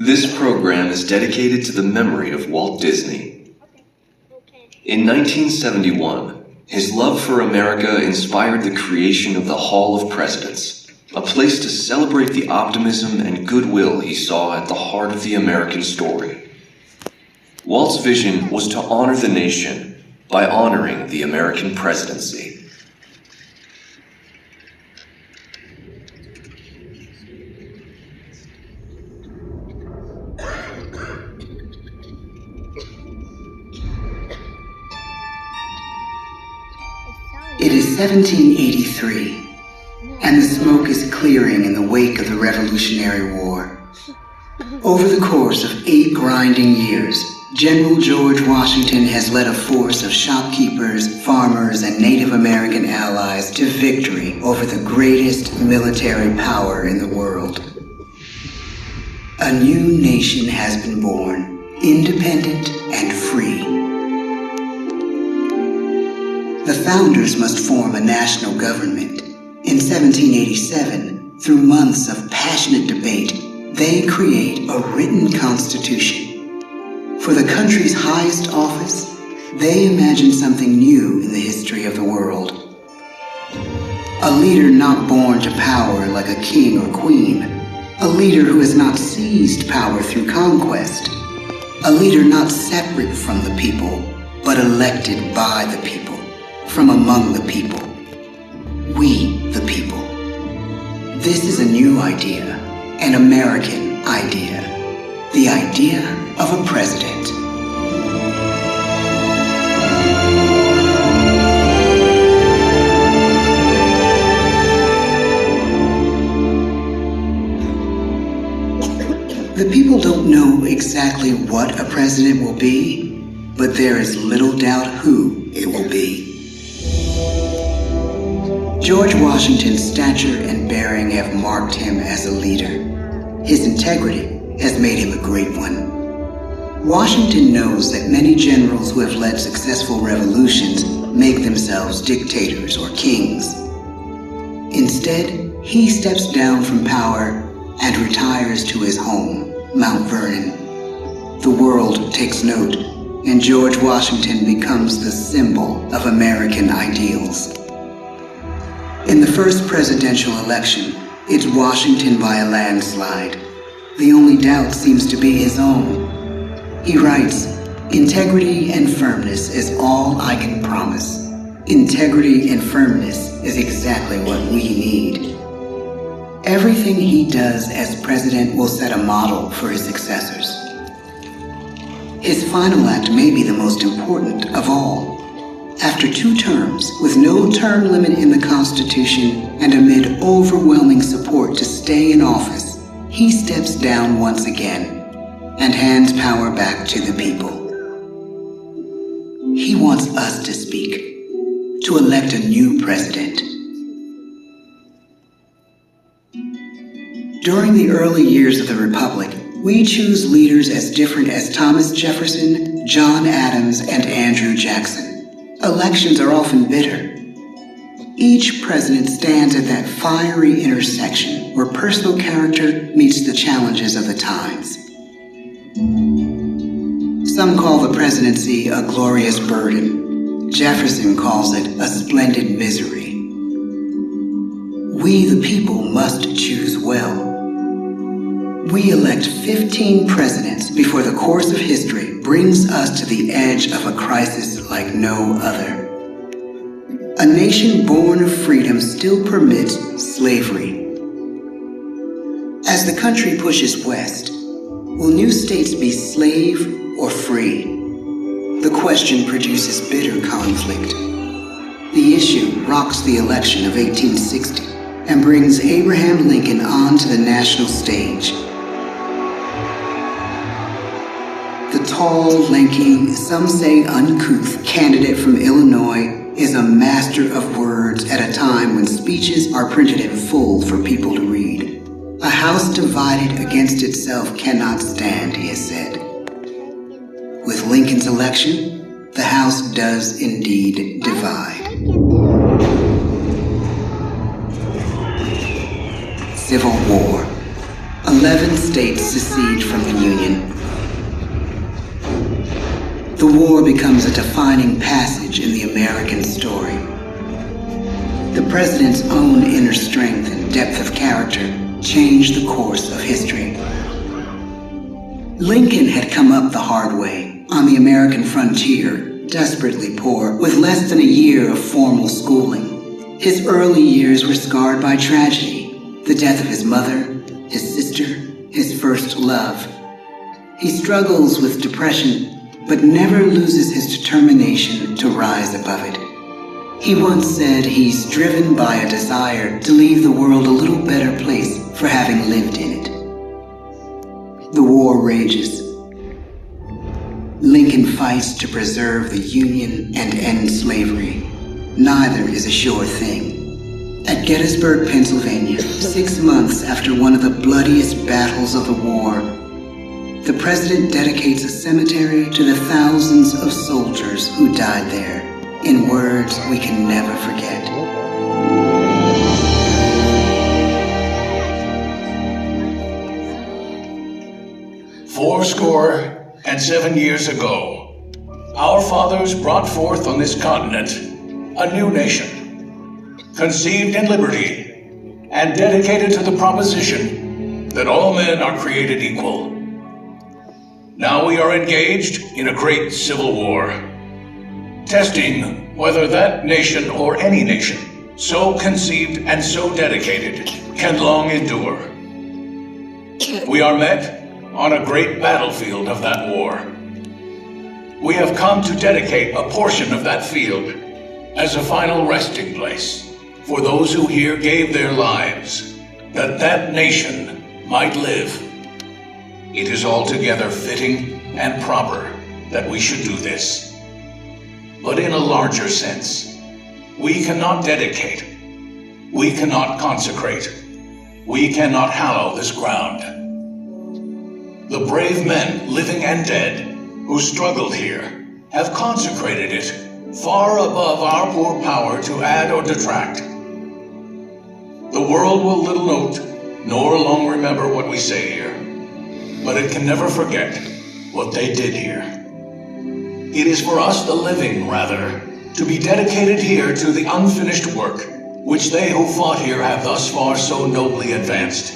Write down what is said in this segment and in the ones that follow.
This program is dedicated to the memory of Walt Disney. In 1971, his love for America inspired the creation of the Hall of Presidents, a place to celebrate the optimism and goodwill he saw at the heart of the American story. Walt's vision was to honor the nation by honoring the American presidency. It is 1783, and the smoke is clearing in the wake of the Revolutionary War. Over the course of 8 grinding years, General George Washington has led a force of shopkeepers, farmers, and Native American allies to victory over the greatest military power in the world. A new nation has been born, independent and free. The founders must form a national government. In 1787, through months of passionate debate, they create a written constitution. For the country's highest office, they imagine something new in the history of the world. A leader not born to power like a king or queen. A leader who has not seized power through conquest. A leader not separate from the people, but elected by the people. From among the people. We, the people. This is a new idea, an American idea. The idea of a president. The people don't know exactly what a president will be, but there is little doubt who it will be. George Washington's stature and bearing have marked him as a leader. His integrity has made him a great one. Washington knows that many generals who have led successful revolutions make themselves dictators or kings. Instead, he steps down from power and retires to his home, Mount Vernon. The world takes note, and George Washington becomes the symbol of American ideals. In the first presidential election, it's Washington by a landslide. The only doubt seems to be his own. He writes, "Integrity and firmness is all I can promise. Integrity and firmness is exactly what we need." Everything he does as president will set a model for his successors. His final act may be the most important of all. After 2 terms, with no term limit in the Constitution and amid overwhelming support to stay in office, he steps down once again and hands power back to the people. He wants us to speak, to elect a new president. During the early years of the Republic, we choose leaders as different as Thomas Jefferson, John Adams, and Andrew Jackson. Elections are often bitter. Each president stands at that fiery intersection where personal character meets the challenges of the times. Some call the presidency a glorious burden. Jefferson calls it a splendid misery. We, the people, must choose well. We elect 15 presidents before the course of history brings us to the edge of a crisis like no other. A nation born of freedom still permits slavery. As the country pushes west, will new states be slave or free? The question produces bitter conflict. The issue rocks the election of 1860 and brings Abraham Lincoln onto the national stage. The tall, lanky, some say uncouth candidate from Illinois is a master of words at a time when speeches are printed in full for people to read. A house divided against itself cannot stand, he has said. With Lincoln's election, the House does indeed divide. Civil War. 11 states secede from the Union. The war becomes a defining passage in the American story. The president's own inner strength and depth of character changed the course of history. Lincoln had come up the hard way on the American frontier, desperately poor, with less than a year of formal schooling. His early years were scarred by tragedy, the death of his mother, his sister, his first love. He struggles with depression, but never loses his determination to rise above it. He once said he's driven by a desire to leave the world a little better place for having lived in it. The war rages. Lincoln fights to preserve the Union and end slavery. Neither is a sure thing. At Gettysburg, Pennsylvania, 6 months after one of the bloodiest battles of the war, the president dedicates a cemetery to the thousands of soldiers who died there, in words we can never forget. "Fourscore and 7 years ago, our fathers brought forth on this continent a new nation, conceived in liberty and dedicated to the proposition that all men are created equal. Now we are engaged in a great civil war, testing whether that nation or any nation, so conceived and so dedicated, can long endure. We are met on a great battlefield of that war. We have come to dedicate a portion of that field as a final resting place for those who here gave their lives, that that nation might live. It is altogether fitting and proper that we should do this. But in a larger sense, we cannot dedicate, we cannot consecrate, we cannot hallow this ground. The brave men, living and dead, who struggled here, have consecrated it far above our poor power to add or detract. The world will little note, nor long remember what we say here, but it can never forget what they did here. It is for us, the living, rather, to be dedicated here to the unfinished work which they who fought here have thus far so nobly advanced.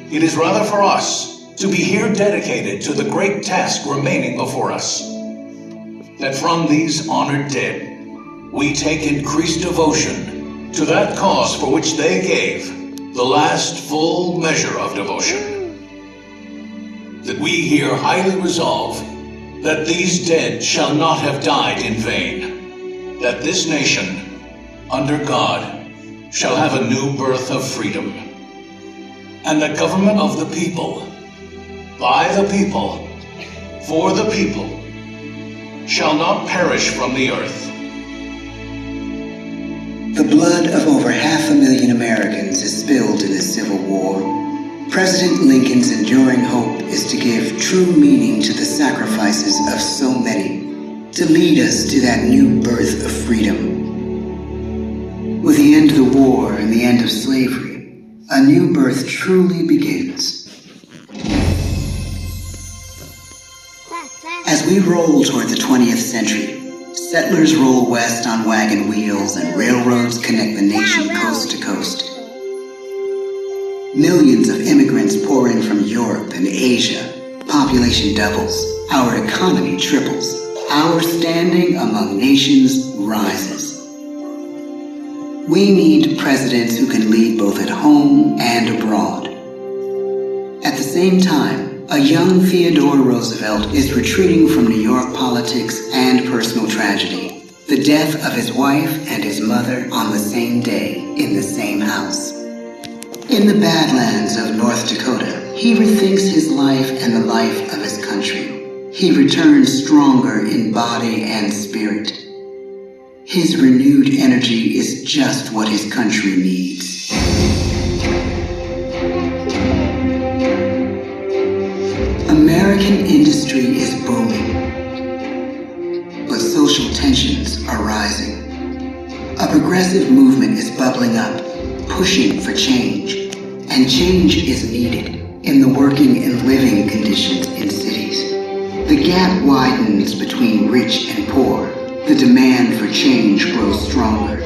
It is rather for us to be here dedicated to the great task remaining before us, that from these honored dead we take increased devotion to that cause for which they gave the last full measure of devotion. That we here highly resolve that these dead shall not have died in vain, that this nation, under God, shall have a new birth of freedom, and the government of the people, by the people, for the people, shall not perish from the earth. The blood of over 500,000 Americans is spilled in this Civil War. President Lincoln's enduring hope is to give true meaning to the sacrifices of so many, to lead us to that new birth of freedom. With the end of the war and the end of slavery, a new birth truly begins. As we roll toward the 20th century, settlers roll west on wagon wheels and railroads connect the nation coast to coast. Millions of immigrants pour in from Europe and Asia. Population doubles. Our economy triples. Our standing among nations rises. We need presidents who can lead both at home and abroad. At the same time, a young Theodore Roosevelt is retreating from New York politics and personal tragedy. The death of his wife and his mother on the same day in the same house. In the Badlands of North Dakota, he rethinks his life and the life of his country. He returns stronger in body and spirit. His renewed energy is just what his country needs. American industry is booming, but social tensions are rising. A progressive movement is bubbling up, pushing for change, and change is needed. in the working and living conditions in cities. The gap widens between rich and poor. The demand for change grows stronger.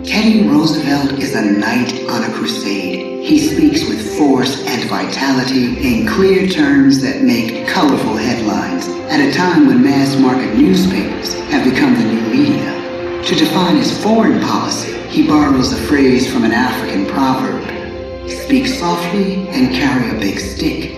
Teddy Roosevelt is a knight on a crusade. He speaks with force and vitality in clear terms that make colorful headlines at a time when mass market newspapers have become the new media. To define his foreign policy, he borrows a phrase from an African proverb: speak softly and carry a big stick.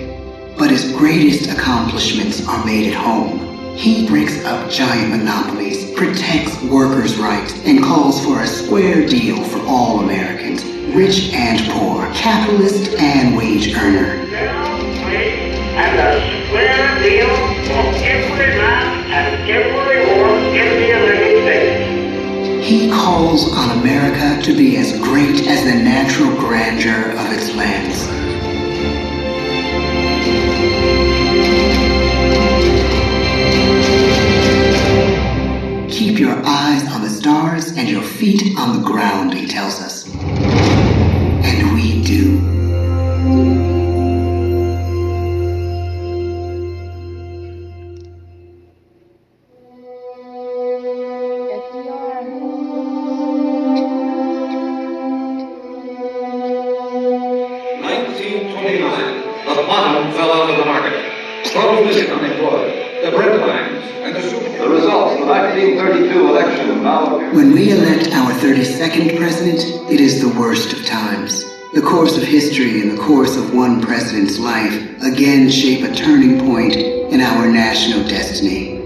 But his greatest accomplishments are made at home. He breaks up giant monopolies, protects workers' rights, and calls for a square deal for all Americans, rich and poor, capitalist and wage earner. And a square deal for every man and every woman in the United States. He calls on America to be as great as the natural grandeur of its lands. Keep your eyes on the stars and your feet on the ground, he tells us. And we do. The bottom fell out of the market. 12 million unemployed. The bread lines and the super. The results of the 1932 election now appear. When we elect our 32nd president, it is the worst of times. The course of history and the course of one president's life again shape a turning point in our national destiny.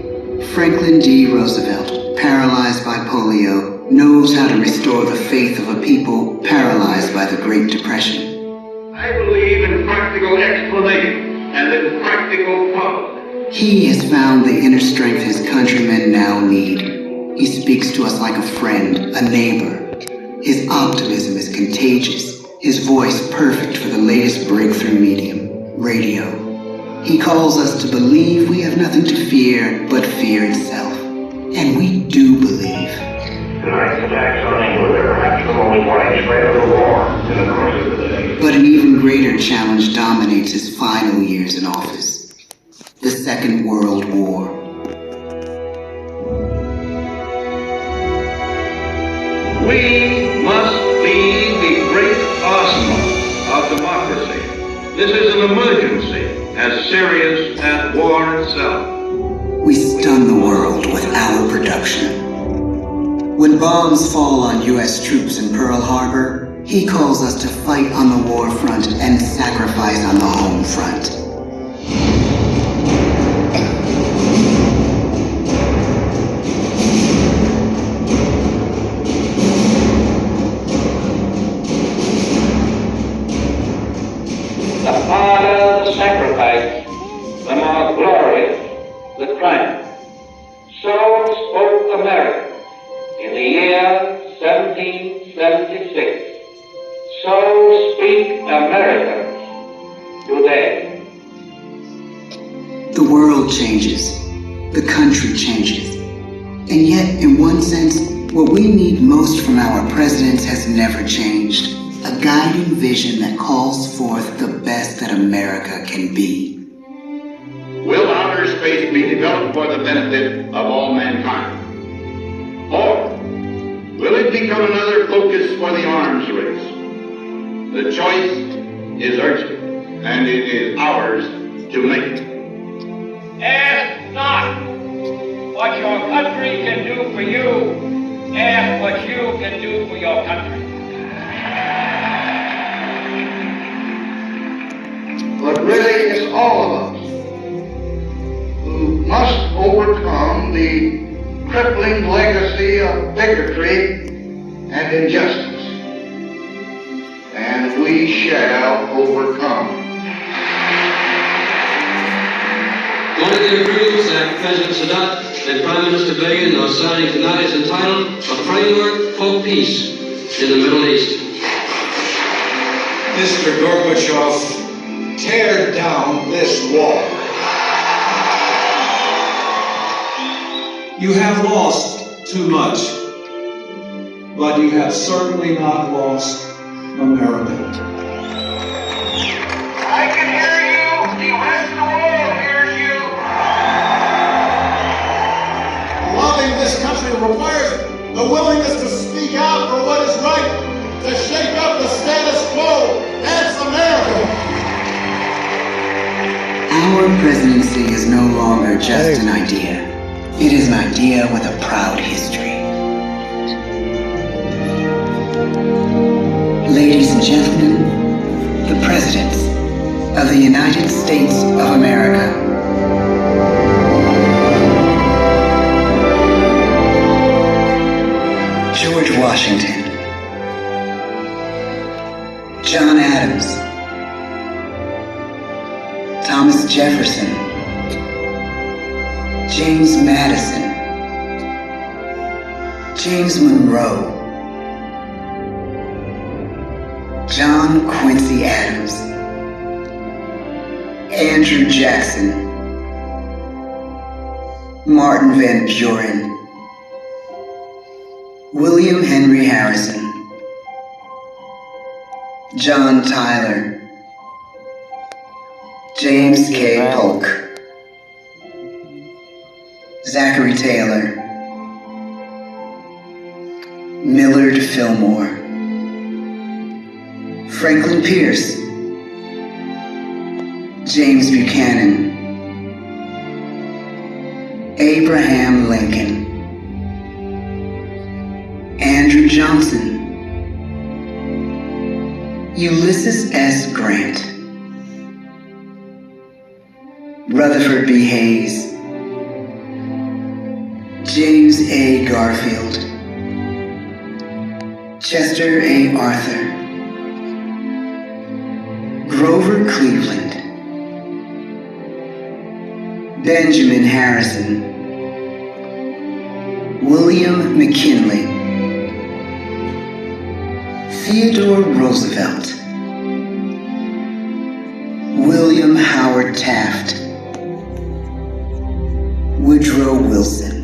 Franklin D. Roosevelt, paralyzed by polio, knows how to restore the faith of a people paralyzed by the Great Depression. I believe in practical explanation and in practical policy. He has found the inner strength his countrymen now need. He speaks to us like a friend, a neighbor. His optimism is contagious, his voice perfect for the latest breakthrough medium, radio. He calls us to believe we have nothing to fear but fear itself. And we do believe. Tonight's attacks on England are perhaps the most widespread of the war in the course of the day. But an even greater challenge dominates his final years in office. The Second World War. We must be the great arsenal of democracy. This is an emergency as serious as war itself. We stun the world with our production. When bombs fall on U.S. troops in Pearl Harbor, he calls us to fight on the war front and sacrifice on the home front. The harder the sacrifice, the more glorious the triumph. So spoke America in the year 1776. So speak Americans today. The world changes. The country changes. And yet, in one sense, what we need most from our presidents has never changed. A guiding vision that calls forth the best that America can be. Will outer space be developed for the benefit of all mankind? Or will it become another focus for the arms race? The choice is urgent, and it is ours to make. Ask not what your country can do for you. Ask what you can do for your country. But really, it's all of us who must overcome the crippling legacy of bigotry and injustice. And we shall overcome. Quantity approves that President Sadat and Prime Minister Begin are signing tonight is entitled A Framework for Peace in the Middle East. Mr. Gorbachev, tear down this wall. You have lost too much, but you have certainly not lost America. I can hear the willingness to speak out for what is right, to shake up the status quo. That's America. Our presidency is no longer just an idea. It is an idea with a proud history. Ladies and gentlemen, the presidents of the United States of America. George Washington, John Adams, Thomas Jefferson, James Madison, James Monroe, John Quincy Adams, Andrew Jackson, Martin Van Buren, William Henry Harrison, John Tyler, James K. Polk, Zachary Taylor, Millard Fillmore, Franklin Pierce, James Buchanan, Abraham Lincoln, Andrew Johnson, Ulysses S. Grant, Rutherford B. Hayes, James A. Garfield, Chester A. Arthur, Grover Cleveland, Benjamin Harrison, William McKinley, Theodore Roosevelt, William Howard Taft, Woodrow Wilson,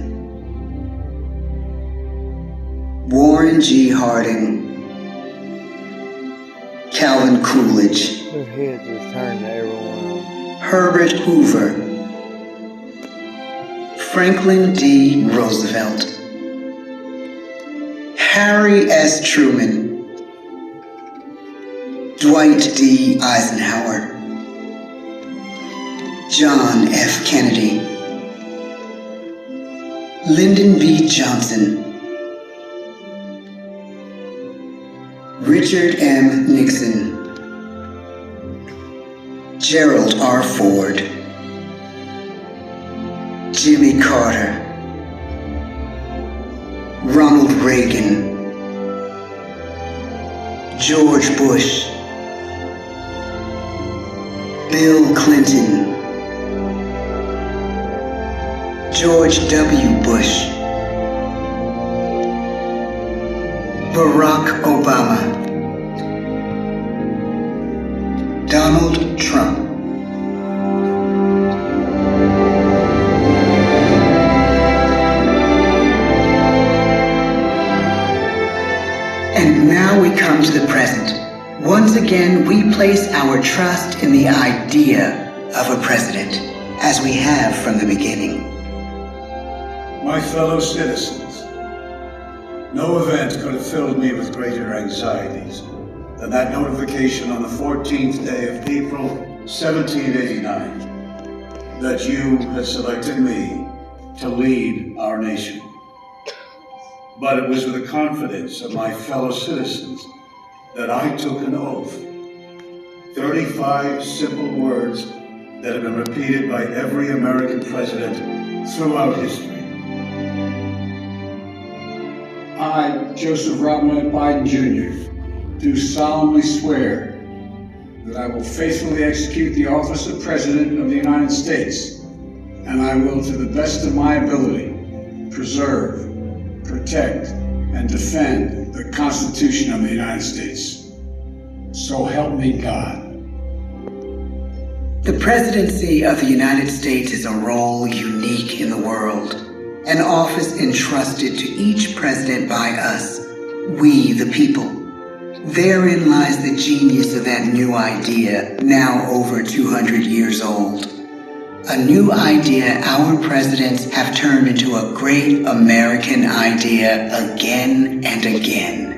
Warren G. Harding, Calvin Coolidge, Herbert Hoover, Franklin D. Roosevelt, Harry S. Truman, Dwight D. Eisenhower, John F. Kennedy, Lyndon B. Johnson, Richard M. Nixon, Gerald R. Ford, Jimmy Carter, Ronald Reagan, George Bush, Bill Clinton, George W. Bush, Barack Obama, Donald Trump. And now we come to the present. Once again, we place our trust in the idea of a president, as we have from the beginning. My fellow citizens, no event could have filled me with greater anxieties than that notification on the 14th day of April, 1789, that you had selected me to lead our nation. But it was with the confidence of my fellow citizens that I took an oath. 35 simple words that have been repeated by every American president throughout history. I, Joseph Robinette Biden Jr., do solemnly swear that I will faithfully execute the office of President of the United States, and I will, to the best of my ability, preserve, protect, and defend the Constitution of the United States. So help me God. The presidency of the United States is a role unique in the world, an office entrusted to each president by us, we the people. Therein lies the genius of that new idea, now over 200 years old. A new idea our presidents have turned into a great American idea again and again.